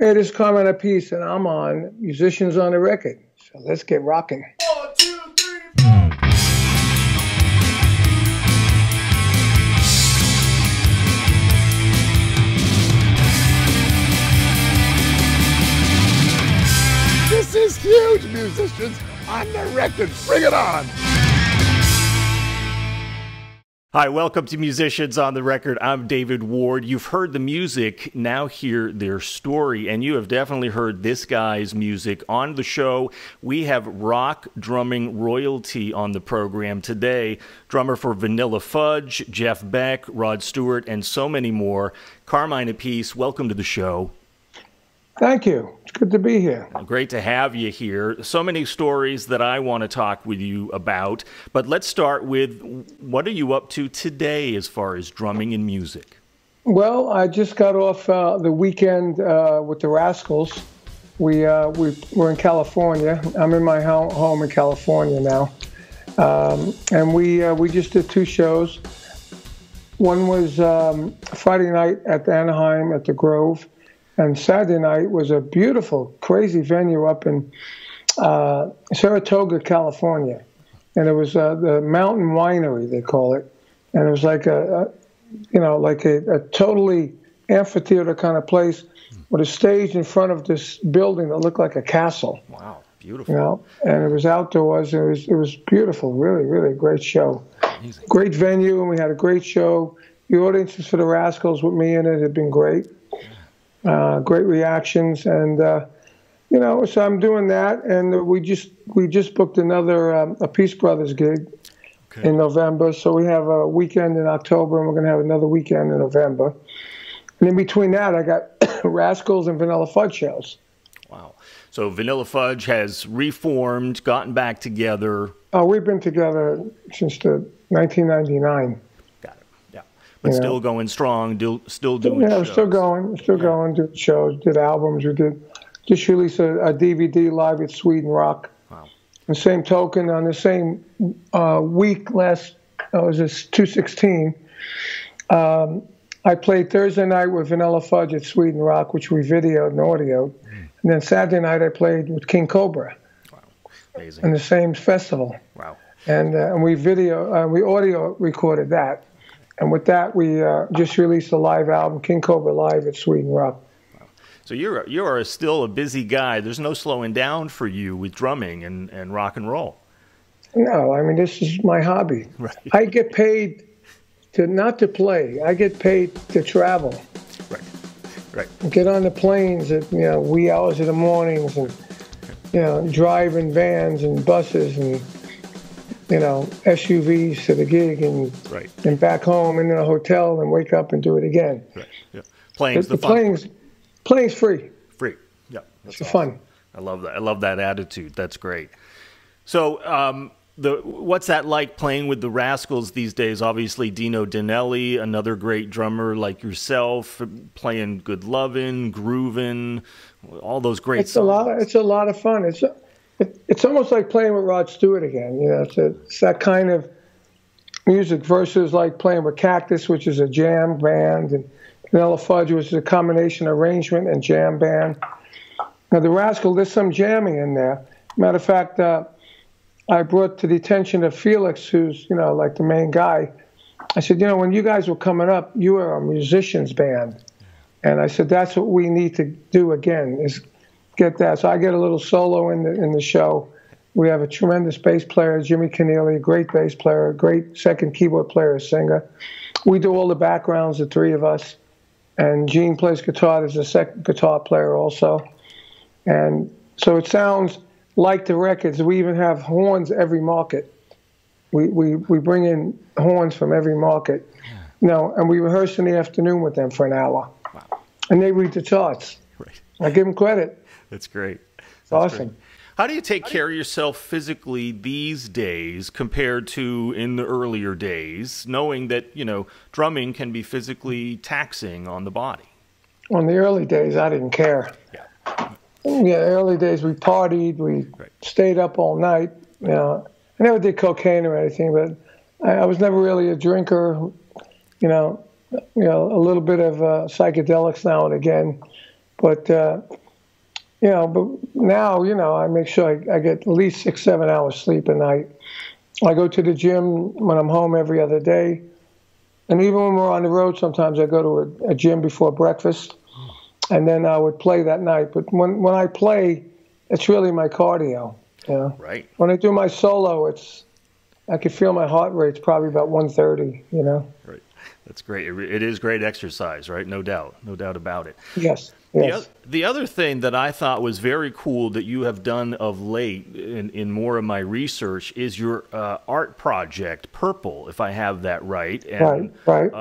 Hey, this is Carmine Appice, and I'm on Musicians on the Record. So let's get rocking. 1, 2, 3, 4. This is huge, musicians on the record. Bring it on. Hi, welcome to Musicians on the Record. I'm David Ward. You've heard the music, now hear their story, and you have definitely heard this guy's music. On the show, we have rock drumming royalty on the program today. Drummer for Vanilla Fudge, Jeff Beck, Rod Stewart, and so many more. Carmine Appice, welcome to the show. Thank you. It's good to be here. Great to have you here. So many stories that I want to talk with you about. But let's start with, what are you up to today as far as drumming and music? Well, I just got off the weekend with the Rascals. We're in California. I'm in my home in California now. And we just did 2 shows. One was Friday night at the Anaheim at the Grove. And Saturday night was a beautiful, crazy venue up in Saratoga, California. And it was the Mountain Winery, they call it. And it was like a totally amphitheater kind of place with a stage in front of this building that looked like a castle. Wow, beautiful. You know, and it was outdoors. It was beautiful, really, really great show. Amazing. Great venue, and we had a great show. The audiences for the Rascals with me in it had been great. Great reactions, and so I'm doing that, and we just booked another Appice Brothers gig in November. So we have a weekend in October, and we're going to have another weekend in November. And in between that, I got Rascals and Vanilla Fudge shows. Wow! So Vanilla Fudge has reformed, gotten back together. Oh, we've been together since 1999. But still going strong, still doing shows. Yeah, still going, doing shows, did albums. We just released a DVD live at Sweden Rock. Wow. The same token, on the same week it was 2/16, I played Thursday night with Vanilla Fudge at Sweden Rock, which we videoed and audioed. And then Saturday night I played with King Cobra. Wow, amazing. In the same festival. Wow. And we audio recorded that. And with that, we just released a live album, King Cobra Live at Sweden Rock. Wow. So you are still a busy guy. There's no slowing down for you with drumming and rock and roll. No, I mean, this is my hobby. Right. I get paid not to play. I get paid to travel. Right. Get on the planes at wee hours of the mornings, and drive in vans and buses and SUVs to the gig and back home and in a hotel and wake up and do it again. Right. Yeah. Playing's the fun. Playing's free. Free. Yeah. That's awesome. Fun. I love that. I love that attitude. That's great. So, what's that like playing with the Rascals these days? Obviously, Dino Danelli, another great drummer like yourself, playing Good Lovin', Groovin', all those great songs. It's a lot of fun. It's almost like playing with Rod Stewart again. It's that kind of music versus like playing with Cactus, which is a jam band, and Vanilla Fudge, which is a combination arrangement and jam band. Now the Rascal, there's some jamming in there. Matter of fact, I brought to the attention of Felix, who's like the main guy. I said, when you guys were coming up, you were a musicians band, and I said that's what we need to do again is get that. So I get a little solo in the show. We have a tremendous bass player, Jimmy Keneally, a great bass player, a great second keyboard player, singer. We do all the backgrounds, the 3 of us. And Gene plays guitar. There's a second guitar player also. And so it sounds like the records. We even have horns every market. We bring in horns from every market. And we rehearse in the afternoon with them for an hour. Wow. And they read the charts. Right. I give them credit. That's great. It's awesome. Great. How do you take care of yourself physically these days compared to in the earlier days, knowing that, drumming can be physically taxing on the body? On the early days, I didn't care. Early days, we partied, we stayed up all night. I never did cocaine or anything, but I was never really a drinker. A little bit of psychedelics now and again. But but now, I make sure I get at least 6-7 hours sleep a night. I go to the gym when I'm home every other day. And even when we're on the road, sometimes I go to a gym before breakfast, and then I would play that night. But when I play, it's really my cardio. Right. When I do my solo, I can feel my heart rate's probably about 130. Right. That's great. It is great exercise, right? No doubt about it. Yes. The other thing that I thought was very cool that you have done of late in more of my research is your art project, Purple, if I have that right. And, right.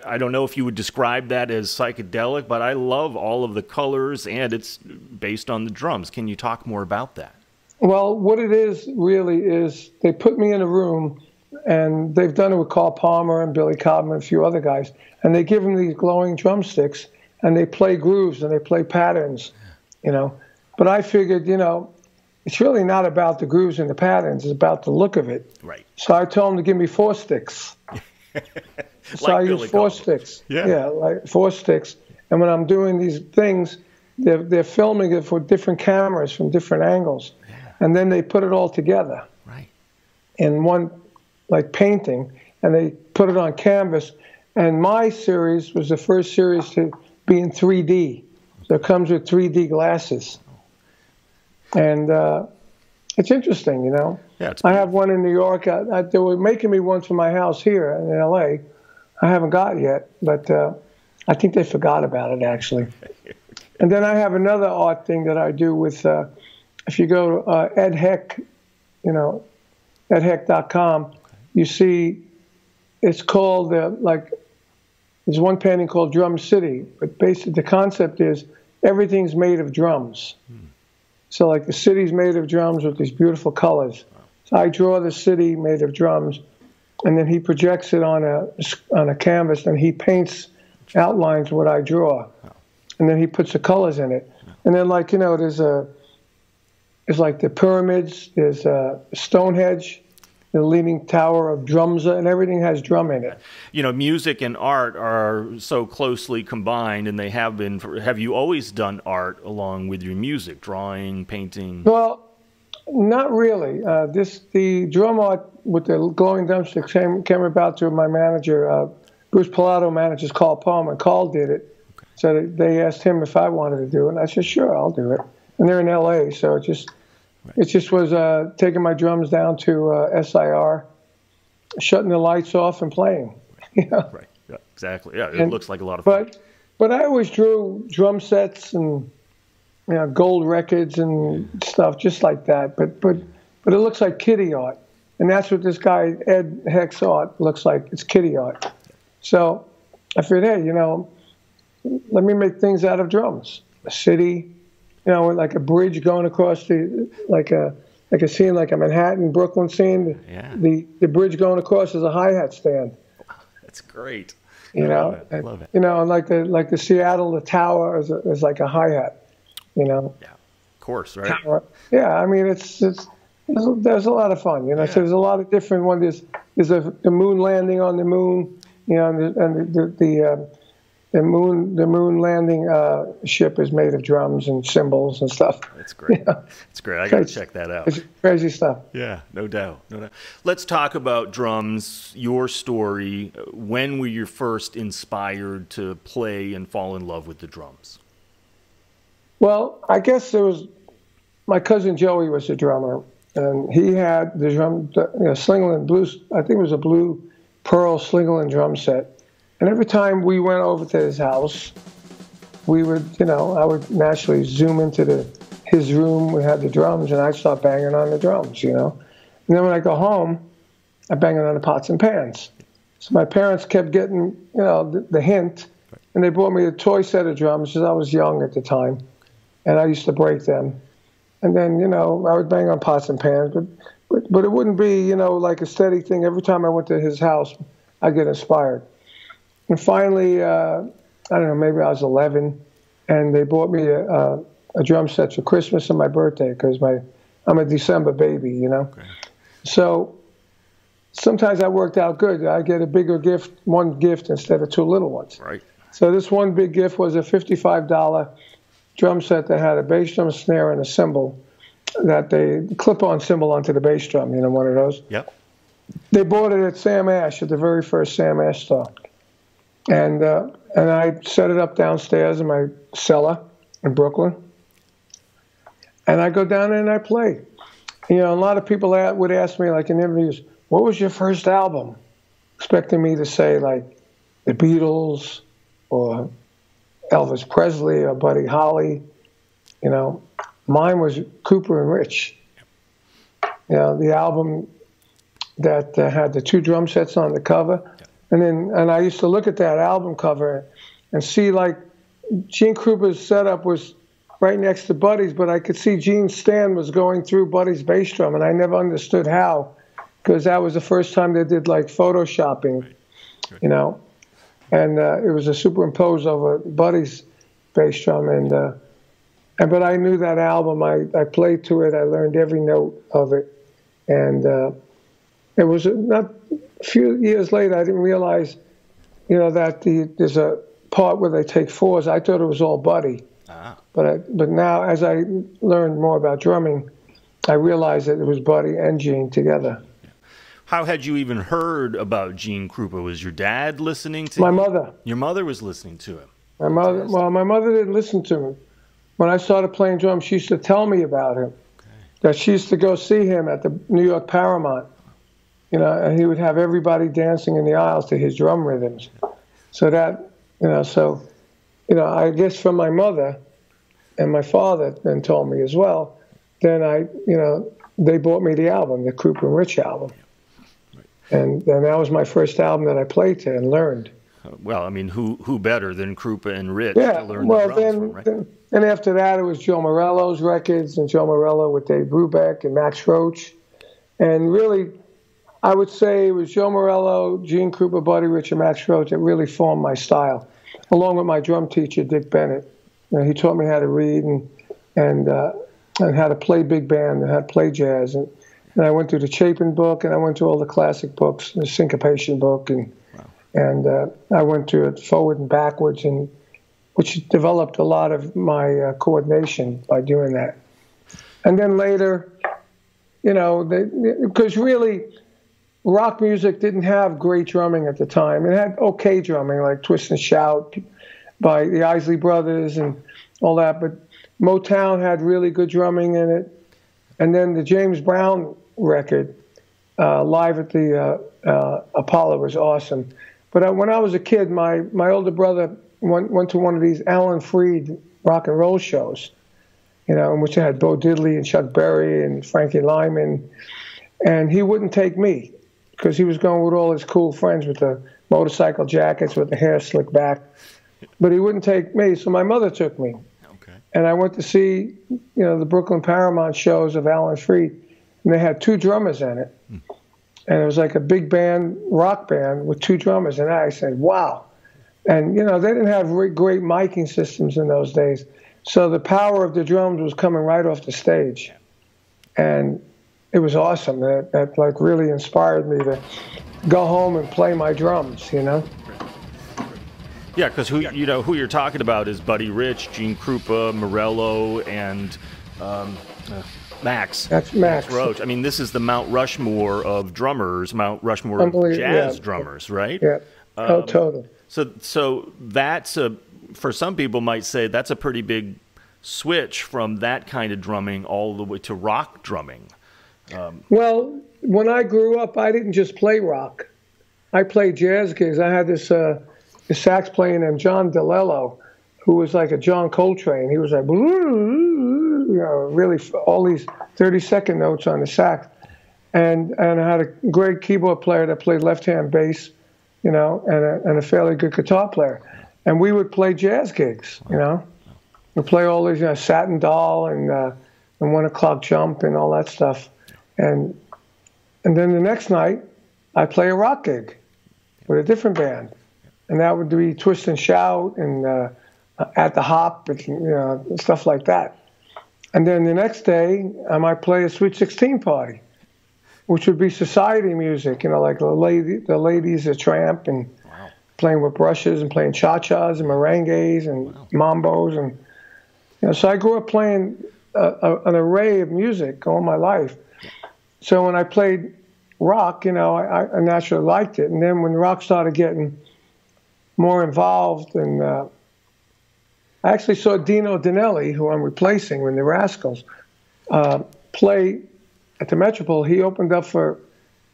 I don't know if you would describe that as psychedelic, but I love all of the colors, and it's based on the drums. Can you talk more about that? Well, what it is really is they put me in a room, and they've done it with Carl Palmer and Billy Cobham and a few other guys, and they give them these glowing drumsticks, and they play grooves and they play patterns, But I figured, it's really not about the grooves and the patterns. It's about the look of it. Right. So I told them to give me 4 sticks. So I use 4 sticks. Yeah, like 4 sticks. And when I'm doing these things, they're filming it for different cameras from different angles. Yeah. And then they put it all together. Right. In one, like painting, and they put it on canvas. And my series was the first series to be in 3D. So it comes with 3D glasses. And it's interesting, Yeah, I have one in New York. They were making me one for my house here in L.A. I haven't got it yet, but I think they forgot about it, actually. And then I have another art thing that I do with, if you go to Ed Heck, edheck.com, you see it's called, there's one painting called Drum City, but basically the concept is everything's made of drums. So like the city's made of drums with these beautiful colors. So I draw the city made of drums, and then he projects it on a canvas, and he paints outlines what I draw. And then he puts the colors in it. And then there's like the pyramids, there's Stonehenge, the Leaning Tower of Drums, and everything has drum in it. Music and art are so closely combined, and they have been. Have you always done art along with your music, drawing, painting? Well, not really. The drum art with the glowing drumstick came about through my manager, Bruce Pilato manages Carl Palmer, and Carl did it. Okay. So they asked him if I wanted to do it, and I said, sure, I'll do it. And they're in L.A., so it just was taking my drums down to SIR, shutting the lights off and playing. Right. Yeah, exactly. Yeah, it looks like a lot of fun. But I always drew drum sets and gold records and stuff just like that. But it looks like kiddie art, and that's what this guy Ed Heck's art looks like. It's kiddie art. So I figured, hey, let me make things out of drums. A city. Like a bridge going across like a scene, like a Manhattan, Brooklyn scene. Yeah. The bridge going across is a hi-hat stand. That's great. Love it. And like the Seattle, the tower is like a hi-hat. Yeah, of course, right? Tower. Yeah, I mean there's a lot of fun. So there's a lot of different ones. There's the moon landing on the moon. And the moon landing ship is made of drums and cymbals and stuff. That's great. It's great. I got to check that out. It's crazy stuff. Yeah, no doubt. Let's talk about drums, your story. When were you first inspired to play and fall in love with the drums? Well, I guess it was my cousin Joey was a drummer, and he had the Slingerland blues. I think it was a blue pearl Slingerland drum set. And every time we went over to his house, we would, I would naturally zoom into his room. We had the drums, and I'd start banging on the drums, And then when I go home, I bang on the pots and pans. So my parents kept getting, the hint, and they bought me a toy set of drums because I was young at the time, and I used to break them. And then, I would bang on pots and pans, but it wouldn't be, like a steady thing. Every time I went to his house, I'd get inspired. And finally, I don't know, maybe I was 11, and they bought me a drum set for Christmas and my birthday because I'm a December baby, Okay. So sometimes that worked out good. I get a bigger gift, one gift instead of two little ones. Right. So this one big gift was a $55 drum set that had a bass drum, snare, and a cymbal, that they clip-on cymbal onto the bass drum, you know, one of those. Yep. They bought it at Sam Ash, at the very first Sam Ash store. And I set it up downstairs in my cellar in Brooklyn. And I go down there and I play. You know, a lot of people would ask me, like in interviews, what was your first album? Expecting me to say, like, the Beatles or Elvis Presley or Buddy Holly. You know, mine was Krupa and Rich. You know, the album that had the 2 drum sets on the cover. And I used to look at that album cover and see, like, Gene Krupa's setup was right next to Buddy's, but I could see Gene's stand was going through Buddy's bass drum, and I never understood how, because that was the first time they did, like, photoshopping, you know. And it was a superimposed over Buddy's bass drum. But I knew that album. I played to it. I learned every note of it. And it was not a few years later, I didn't realize, you know, that there's a part where they take 4s. I thought it was all Buddy. Ah. But now, as I learned more about drumming, I realized that it was Buddy and Gene together. How had you even heard about Gene Krupa? Was your dad listening to My him? mother. Your mother was listening to him. My mother. Well, my mother didn't listen to him. When I started playing drums, she used to tell me about him. Okay. That she used to go see him at the New York Paramount. You know, and he would have everybody dancing in the aisles to his drum rhythms. So that, you know, I guess from my mother and my father then told me as well, then they bought me the album, the Krupa and Rich album. And that was my first album that I played to and learned. Well, I mean, who better than Krupa and Rich to learn the drums from, right? Then after that, it was Joe Morello's records, and Joe Morello with Dave Brubeck and Max Roach. And really, I would say it was Joe Morello, Gene Krupa, Buddy Rich, and Max Roach that really formed my style, along with my drum teacher, Dick Bennett. You know, he taught me how to read and how to play big band and how to play jazz. And I went through the Chapin book, and I went through all the classic books, the Syncopation book, and I went through it forward and backwards, and which developed a lot of my coordination by doing that. And then later, you know, because really, rock music didn't have great drumming at the time. It had okay drumming, like Twist and Shout by the Isley Brothers and all that, but Motown had really good drumming in it. And then the James Brown record, live at the Apollo, was awesome. But when I was a kid, my older brother went to one of these Alan Freed rock and roll shows, you know, in which I had Bo Diddley and Chuck Berry and Frankie Lyman, and he wouldn't take me because he was going with all his cool friends with the motorcycle jackets with the hair slicked back, but he wouldn't take me, so my mother took me. Okay. And I went to see, you know, the Brooklyn Paramount shows of Alan Freed, and they had 2 drummers in it. And it was like a big band, rock band, with 2 drummers. And I said, wow. And, you know, they didn't have great miking systems in those days. So the power of the drums was coming right off the stage. And it was awesome. That like really inspired me to go home and play my drums, you know? Yeah, because who you're talking about is Buddy Rich, Gene Krupa, Morello, and Max. That's Max Roach. I mean, this is the Mount Rushmore of drummers, Mount Rushmore of jazz drummers, right? Yeah. Totally. So that's for some people might say that's a pretty big switch from that kind of drumming all the way to rock drumming. Well, when I grew up, I didn't just play rock. I played jazz gigs. I had this sax player named John DeLello, who was like a John Coltrane. He was like, you know, really all these 30-second notes on the sax. And I had a great keyboard player that played left-hand bass, you know, and a fairly good guitar player. And we would play jazz gigs, you know. We'd play all these, you know, Satin Doll and 1 O'Clock Jump and all that stuff. And then the next night, I'd play a rock gig with a different band. And that would be Twist and Shout and At the Hop, and, you know, stuff like that. And then the next day, I might play a Sweet 16 party, which would be society music, you know, like the ladies, a tramp, and playing with brushes and playing cha-chas and merengues and mambos. So I grew up playing an array of music all my life. So when I played rock, I naturally liked it. And then when rock started getting more involved, and I actually saw Dino Danelli, who I'm replacing in the Rascals, play at the Metropole. He opened up for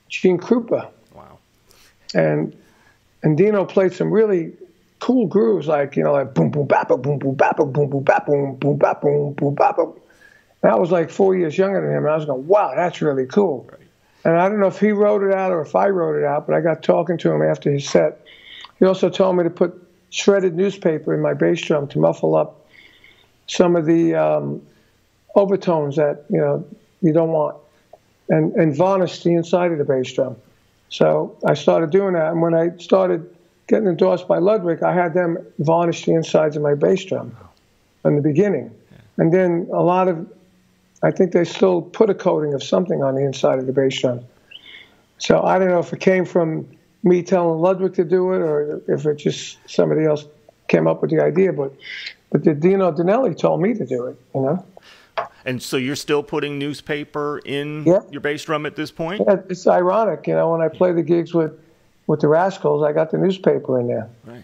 Gene Krupa. Wow. And Dino played some really cool grooves, like boom boom bap boom boom bap boom boom bap boom boom bap boom boom bap. And I was like 4 years younger than him, and I was going, wow, that's really cool. Right. And I don't know if he wrote it out or if I wrote it out, but I got talking to him after his set. He also told me to put shredded newspaper in my bass drum to muffle up some of the overtones that you don't want, and varnish the inside of the bass drum. So I started doing that, and when I started getting endorsed by Ludwig, I had them varnish the insides of my bass drum in the beginning. And then I think they still put a coating of something on the inside of the bass drum. So I don't know if it came from me telling Ludwig to do it, or if it just somebody else came up with the idea, but the Dino Danelli told me to do it, And so you're still putting newspaper in your bass drum at this point? Yeah, it's ironic, when I play the gigs with the Rascals, I got the newspaper in there. Right.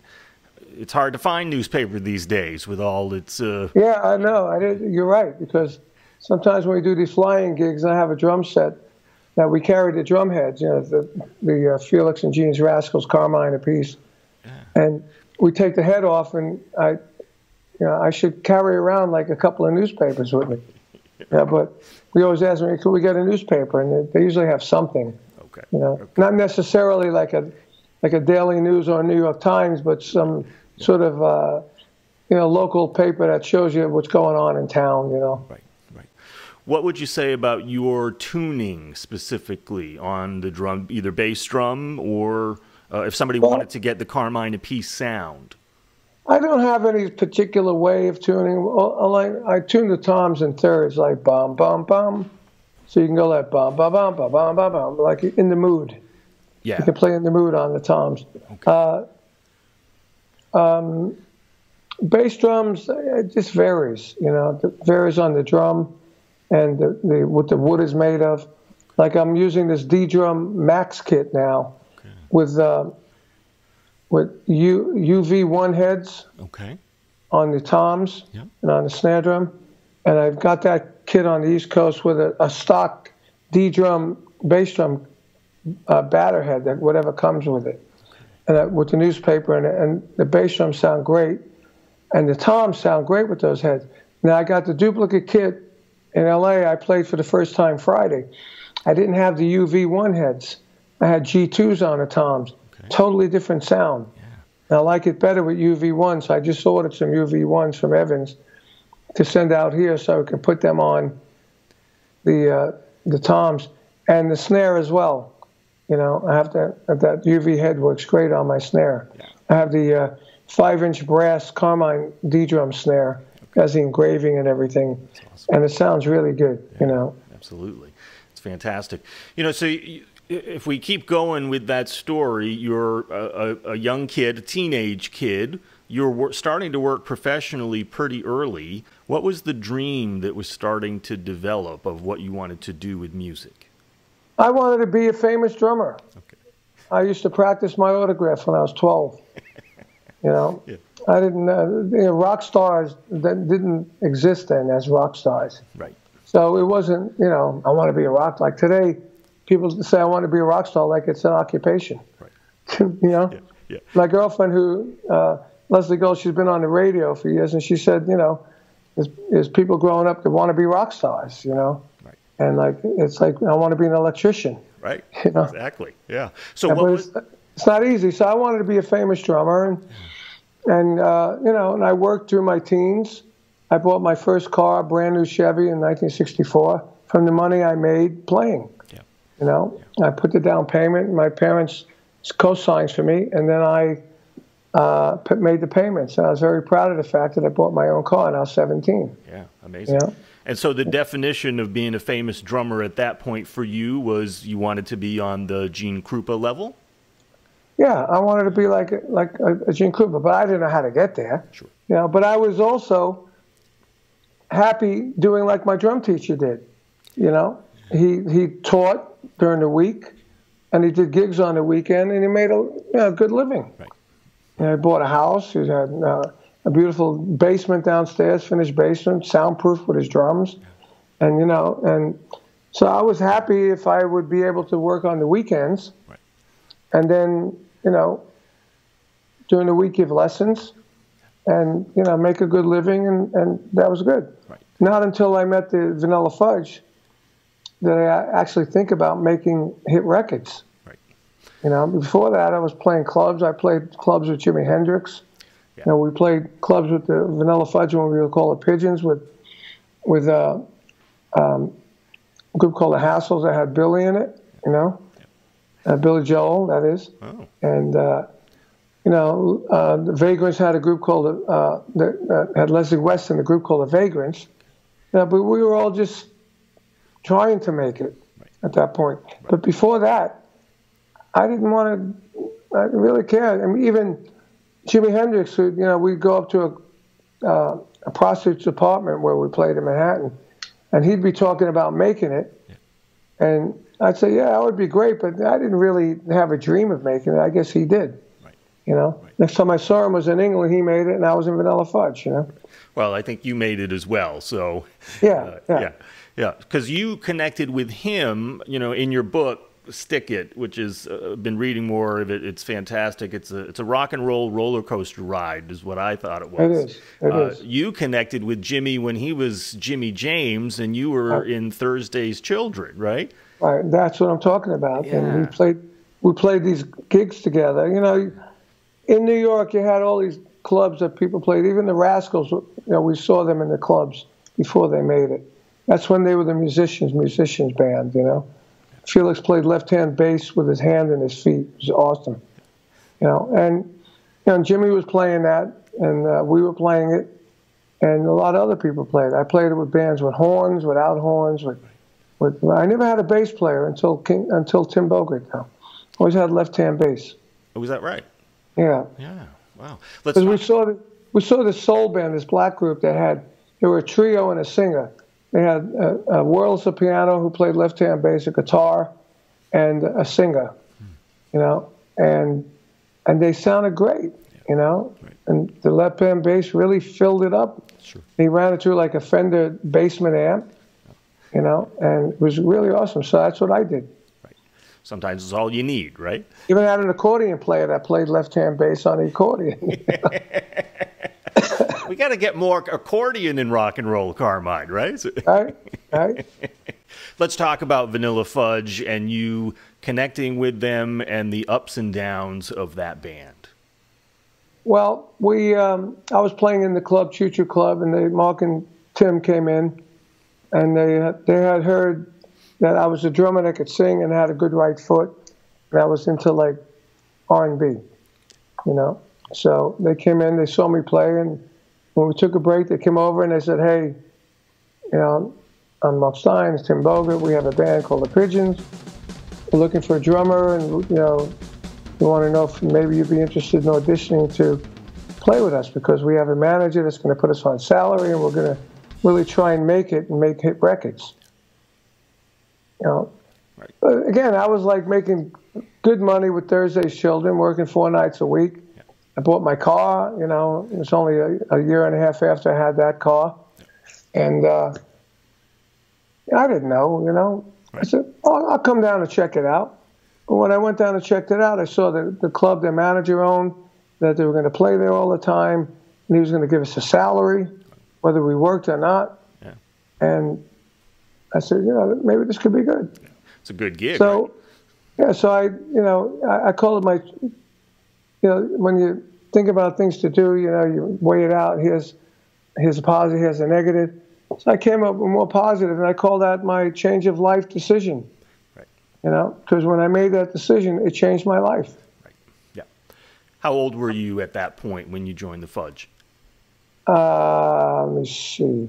It's hard to find newspaper these days with all its... Yeah, I know. You're right, because sometimes when we do these flying gigs, I have a drum set that we carry the drum heads, the Felix and Gene's Rascals, Carmine Appice. Yeah. And we take the head off, and I should carry around like a couple of newspapers with me. Yeah, but we always ask them, could we get a newspaper? And they usually have something. Okay. Not necessarily like a Daily News or a New York Times, but some sort of local paper that shows you what's going on in town. Right. What would you say about your tuning specifically on the drum, either bass drum or if somebody wanted to get the Carmine Appice sound? I don't have any particular way of tuning. I tune the toms in thirds, like bum bum bum. So you can go like bum bum bum bum bum bum bum, like in the mood. Yeah. You can play in the mood on the toms. Okay. Bass drums, it just varies. It varies on the drum and what the wood is made of. Like I'm using this D-Drum Max kit now with UV1 heads on the toms and on the snare drum. And I've got that kit on the East Coast with a stock D-Drum bass drum batter head, that whatever comes with it. And with the newspaper, and the bass drums sound great. And the toms sound great with those heads. Now I got the duplicate kit in LA. I played for the first time Friday. I didn't have the UV1 heads. I had G2s on the toms. Totally different sound. Yeah. And I like it better with UV1, so I just ordered some UV1s from Evans to send out here so I can put them on the toms and the snare as well. I have that UV head works great on my snare. Yeah. I have the 5-inch brass Carmine D-Drum snare, has the engraving and everything, awesome. And it sounds really good. Absolutely, it's fantastic. So if we keep going with that story, you're a young kid, a teenage kid. You're starting to work professionally pretty early. What was the dream that was starting to develop of what you wanted to do with music? I wanted to be a famous drummer. Okay. I used to practice my autographs when I was 12. Yeah. I didn't rock stars that didn't exist then as rock stars. Right. So it wasn't, I want to be a rock. Like today, people say I want to be a rock star like it's an occupation. Right. Yeah. My girlfriend, who Leslie Gold, she's been on the radio for years, and she said, there's people growing up that want to be rock stars, Right. And it's like I want to be an electrician. Right. Exactly. Yeah. So it's not easy. So I wanted to be a famous drummer, and I worked through my teens. I bought my first car, a brand new Chevy in 1964, from the money I made playing. Yeah. I put the down payment. My parents co-signed for me, and then I made the payments. And I was very proud of the fact that I bought my own car, and I was 17. Yeah, amazing. And so the definition of being a famous drummer at that point for you was you wanted to be on the Gene Krupa level? Yeah, I wanted to be like a Gene Krupa, but I didn't know how to get there. Sure. But I was also happy doing like my drum teacher did. You know, he taught during the week, and he did gigs on the weekend, and he made a good living. Right. You know, he bought a house. He had a beautiful basement downstairs, finished basement, soundproof with his drums, and and so I was happy if I would be able to work on the weekends, right. and then during the week give lessons, and make a good living, and that was good. Right. Not until I met the Vanilla Fudge did I actually think about making hit records. Right. Before that I was playing clubs. I played clubs with Jimi Hendrix. Yeah. We played clubs with the Vanilla Fudge when we would call it Pigeons with a group called the Hassles that had Billy in it, Billy Joel, that is. Oh. And, the Vagrants had a group called, that had Leslie West in a group called the Vagrants. But we were all just trying to make it at that point. Right. But before that, I didn't really care. I mean, even Jimi Hendrix, we'd go up to a prostitute's apartment where we played in Manhattan, and he'd be talking about making it, and I'd say, yeah, that would be great, but I didn't really have a dream of making it. I guess he did. Right. Next time I saw him was in England, he made it, and I was in Vanilla Fudge, Well, I think you made it as well, so... Yeah. Because you connected with him, in your book, Stick It, which is been reading more of it. It's fantastic. It's a rock and roll roller coaster ride, is what I thought it was. It is. You connected with Jimmy when he was Jimmy James, and you were in Thursday's Children, right? Right. That's what I'm talking about. Yeah. And we played these gigs together. In New York, you had all these clubs that people played. Even the Rascals, we saw them in the clubs before they made it. That's when they were the musicians band, Felix played left-hand bass with his hand and his feet. It was awesome, and Jimmy was playing that, and we were playing it, and a lot of other people played. I played it with bands with horns, without horns. I never had a bass player until Tim Bogert. Now, always had left-hand bass. Oh, was that right? Yeah. Yeah. Wow. Because we saw this soul band, this black group they were a trio and a singer. They had a Wurlitzer piano who played left-hand bass, a guitar, and a singer, and they sounded great, Right. and the left-hand bass really filled it up. Sure. He ran it through like a Fender basement amp, and it was really awesome. So that's what I did. Right. Sometimes it's all you need, right? Even had an accordion player that played left-hand bass on the accordion. We got to get more accordion in rock and roll, Carmine, right? Right. Let's talk about Vanilla Fudge and you connecting with them and the ups and downs of that band. Well, I was playing in the club, Choo Choo Club, and Mark and Tim came in, and they had heard that I was a drummer that could sing and had a good right foot, and I was into like R&B, So they came in, they saw me play, and when we took a break, they came over and they said, hey, I'm Mark Stein, it's Tim Bogert. We have a band called the Pigeons. We're looking for a drummer, and, we want to know if maybe you'd be interested in auditioning to play with us, because we have a manager that's going to put us on salary, and we're going to really try and make it and make hit records. Right. But again, I was like making good money with Thursday's Children, working 4 nights a week. I bought my car, it was only a year and a half after I had that car. And I didn't know, Right. I said, I'll come down and check it out. But when I went down and checked it out, I saw that the club their manager owned, that they were going to play there all the time, and he was going to give us a salary, whether we worked or not. Yeah. And I said, maybe this could be good. Yeah. It's a good gig. So, right? Yeah, so I call it my... when you think about things to do, you weigh it out. Here's a positive, here's a negative. So I came up with more positive, and I call that my change of life decision. Right. Because when I made that decision, it changed my life. Right. Yeah. How old were you at that point when you joined the Fudge? Let me see.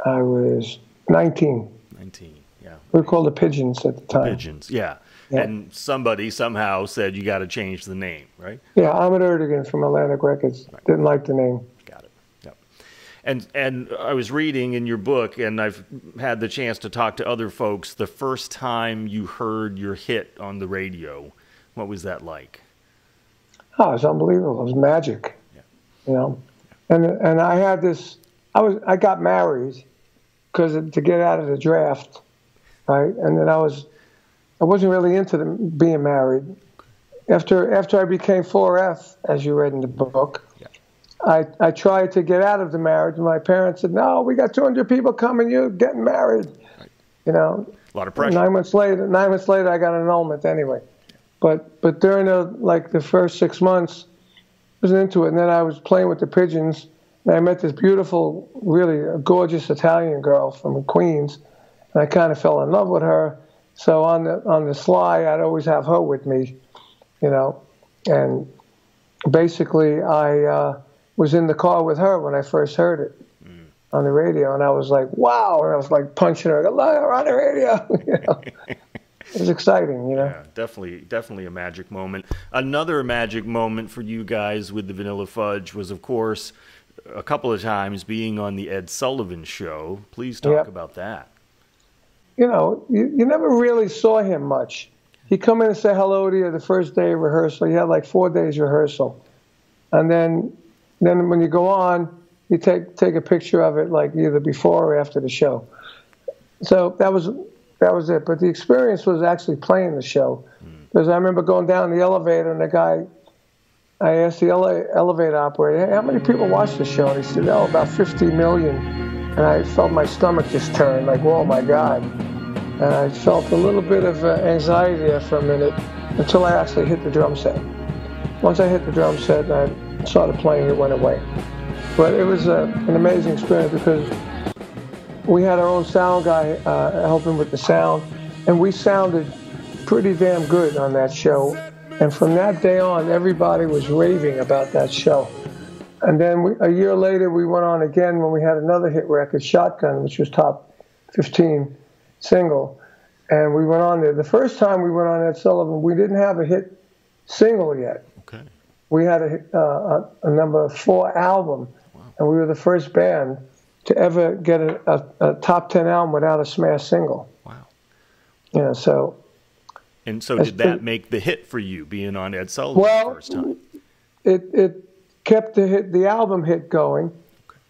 I was 19. 19, yeah. We were called the Pigeons at the time. Pigeons, yeah. And somebody somehow said you got to change the name, right? Yeah, Ahmet Erdogan from Atlantic Records didn't like the name. Got it. Yep. And I was reading in your book, and I've had the chance to talk to other folks, the first time you heard your hit on the radio, what was that like? Oh, it was unbelievable. It was magic, you know. And I had this. I got married because to get out of the draft, right? And then I wasn't really into being married. After I became 4F, as you read in the book, I tried to get out of the marriage. My parents said, "No, we got 200 people coming. You're getting married." Right. You know, a lot of pressure. 9 months later, I got an annulment anyway. But during the first 6 months, I was into it. And then I was playing with the pigeons, and I met this beautiful, really gorgeous Italian girl from Queens, and I kind of fell in love with her. So on the sly, I'd always have her with me, you know. And basically, I was in the car with her when I first heard it on the radio, and I was like, wow, and I was like punching her, we're on the radio, you know. It was exciting, you know. Yeah, definitely a magic moment. Another magic moment for you guys with the Vanilla Fudge was, of course, a couple of times being on the Ed Sullivan Show. Please talk about that. You know, you never really saw him much. He'd come in and say hello to you the first day of rehearsal. You had like 4 days rehearsal. And then when you go on, you take a picture of it like either before or after the show. So that was it. But the experience was actually playing the show. Because I remember going down the elevator, and I asked the elevator operator, hey, how many people watch the show? And he said, oh, about 50 million. And I felt my stomach just turn, like, oh my God. And I felt a little bit of anxiety there for a minute until I actually hit the drum set. Once I hit the drum set and I started playing, it went away. But it was an amazing experience because we had our own sound guy helping with the sound, and we sounded pretty damn good on that show. And from that day on, everybody was raving about that show. And then a year later, we went on again when we had another hit record, Shotgun, which was top 15 single. And we went on there. The first time we went on Ed Sullivan, we didn't have a hit single yet. Okay. We had a number 4 album, and we were the first band to ever get a top 10 album without a smash single. Wow. You know, so. And so did that make the hit for you, being on Ed Sullivan the first time? It kept the album hit going,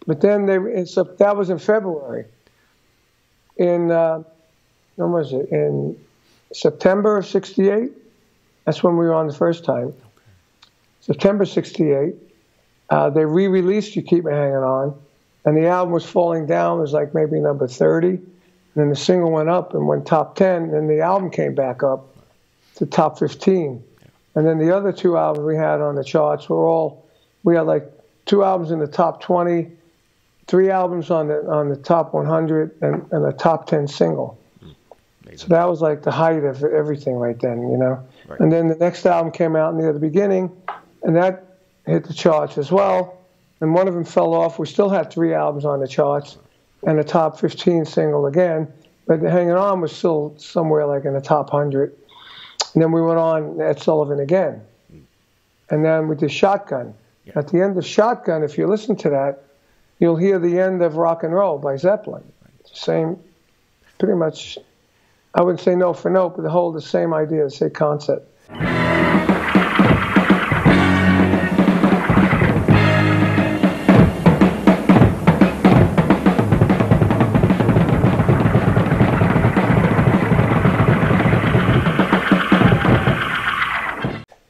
but then that was in February. When was it? In September of '68. That's when we were on the first time. Okay. September '68. They re-released "You Keep Me Hanging On," and the album was falling down. It was like maybe number 30. And then the single went up and went top 10, and the album came back up to top 15. And then the other 2 albums we had on the charts we had like 2 albums in the top 20, 3 albums on the top 100, and a top 10 single. So that was like the height of everything right then, you know. Right. And then the next album came out near the beginning, and that hit the charts as well. And one of them fell off. We still had 3 albums on the charts and a top 15 single again. But the Hanging On was still somewhere like in the top 100. And then we went on Ed Sullivan again. And then we did Shotgun. Yeah. At the end of Shotgun, if you listen to that, you'll hear the end of Rock and Roll by Zeppelin. It's the same, pretty much, I wouldn't say note for note, but the same idea, the same concept.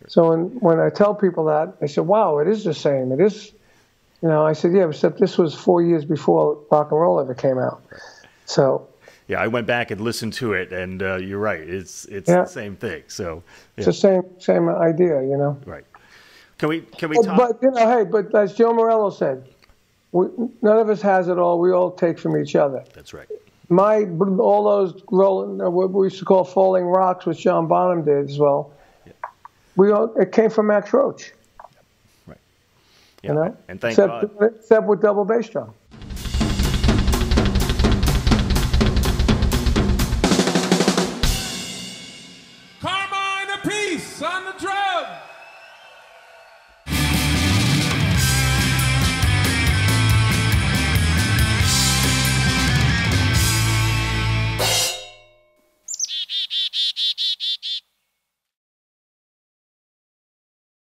So when I tell people that, they say, wow, it is the same. It is, you know, I said, yeah, except this was 4 years before rock and roll ever came out. So. Yeah, I went back and listened to it, and you're right. It's the same thing. So yeah. It's the same idea, you know. Right. Can we talk? But you know, hey, but as Joe Morello said, none of us has it all. We all take from each other. That's right. All those rolling, what we used to call falling rocks, which John Bonham did as well. It came from Max Roach. Right. Yeah, you know? And thank God. Except with double bass drum. Carmine Appice on the drum.